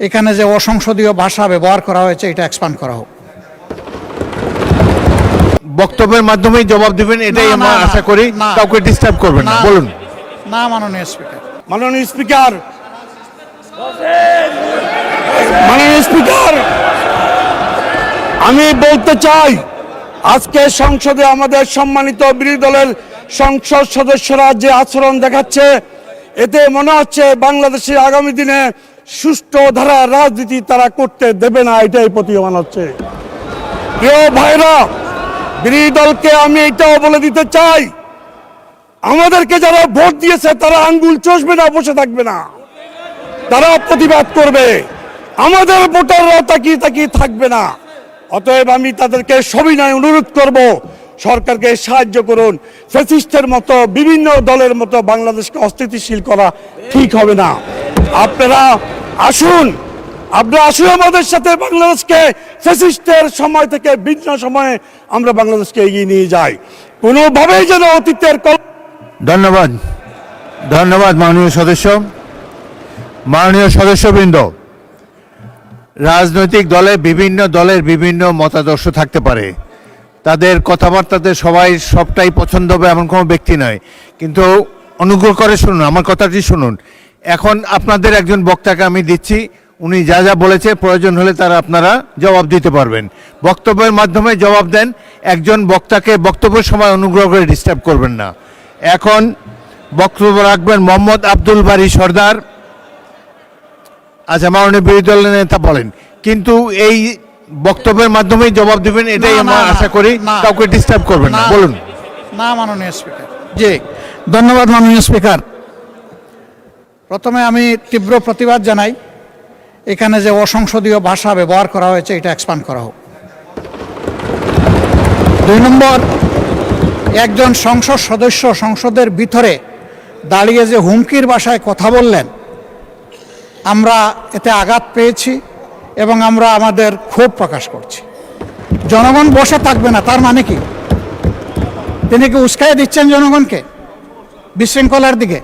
এখানে যে অসংসদীয় ভাষা ব্যবহার করা হয়েছে এটা এক্সপান্ড করা হোক। বক্তব্যের মাধ্যমেই জবাব দিবেন এটাই আমরা আশা করি, কাউকে ডিস্টার্ব করবেন না। বলুন। না মাননীয় স্পিকার। মাননীয় স্পিকার, মাননীয় স্পিকার, আমি বলতে চাই আজকে সংসদে আমাদের সম্মানিত বিরোধী দলের সংসদ সদস্যরা যে আচরণ দেখাচ্ছে, এতে মনে হচ্ছে বাংলাদেশের আগামী দিনে সুষ্ঠু ধারা রাজনীতি তারা করতে দেবে না, এটাই প্রতীয়মান হচ্ছে। প্রিয় ভাইরা, বিরোধী দলকে আমি এটাও বলে দিতে চাই, আমাদেরকে যারা ভোট দিয়েছে তারা আঙ্গুল চষবে না, বসে থাকবে না, তারা প্রতিবাদ করবে। আমাদের ভোটাররা তাকিয়ে তাকিয়ে থাকবে না। অতএব আমি তাদেরকে সবিনয় অনুরোধ করব, সরকারকে সাহায্য করুন। ফ্যাসিস্টের মতো বিভিন্ন দলের মতো বাংলাদেশকে অস্থিতিশীল করা ঠিক হবে না। আপনারা আসুন আমাদের সাথে বাংলাদেশকে ফ্যাসিস্টের সময় থেকে ভিন্ন সময়ে আমরা বাংলাদেশকে এগিয়ে নিয়ে যাই। কোনোভাবেই যেন অতীতের ধন্যবাদ, ধন্যবাদ মাননীয় সদস্য। মাননীয় সদস্যবৃন্দ, রাজনৈতিক দলের বিভিন্ন মতাদর্শ থাকতে পারে, তাদের কথাবার্তাতে সবটাই পছন্দ হবে এমন কোনো ব্যক্তি নয়, কিন্তু অনুগ্রহ করে শুনুন, আমার কথাটি শুনুন। এখন আপনাদের একজন বক্তাকে আমি দিচ্ছি, উনি যা যা বলেছে প্রয়োজন হলে আপনারা জবাব দিতে পারবেন। বক্তব্যের মাধ্যমে জবাব দেন। একজন বক্তাকে বক্তব্যের সময় অনুগ্রহ করে ডিস্টার্ব করবেন না। এখন বক্তব্য রাখবেন মোহাম্মদ আব্দুল বারী সর্দার। আচ্ছা, মাননীয় বিরোধী দলের নেতা বলেন, কিন্তু এই বক্তব্যের মাধ্যমেই জবাব দিবেন এটাই আমরা আশা করি, কাউকে ডিস্টার্ব করবেন না। বলুন। না মাননীয় স্পিকার। জি, ধন্যবাদ মাননীয় স্পিকার। প্রথমে আমি তীব্র প্রতিবাদ জানাই, এখানে যে অসংসদীয় ভাষা ব্যবহার করা হয়েছে এটা এক্সপান্ড করা হোক। 2 নম্বর, একজন সংসদ সদস্য সংসদের ভিতরে দাঁড়িয়ে যে হুমকির ভাষায় কথা বললেন, আমরা এতে আঘাত পেয়েছি এবং আমরা আমাদের ক্ষোভ প্রকাশ করছি। জনগণ বসে থাকবে না তার মানে কি? তিনি কি উস্কাই দিচ্ছেন জনগণকে বিশৃঙ্খলার দিকে?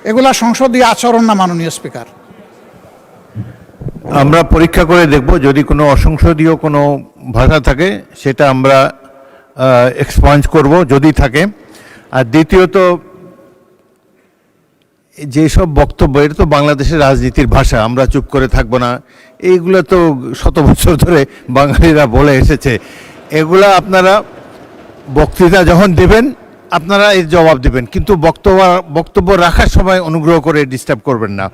এগুলা সংসদীয় আচরণ না মাননীয় স্পিকার। আমরা পরীক্ষা করে দেখব, যদি কোনো অসংসদীয় কোনো ভাষা থাকে সেটা আমরা এক্সপাঞ্জ করব যদি থাকে। আর দ্বিতীয়ত, যেসব বক্তব্য, এটা তো বাংলাদেশের রাজনীতির ভাষা, আমরা চুপ করে থাকবো না, এইগুলো তো শত বছর ধরে বাঙালিরা বলে এসেছে। এগুলা বক্তৃতা যখন দেবেন আপনারা এর জবাব দেবেন, কিন্তু বক্তব্য রাখার সময় অনুগ্রহ করে ডিস্টার্ব করবেন না।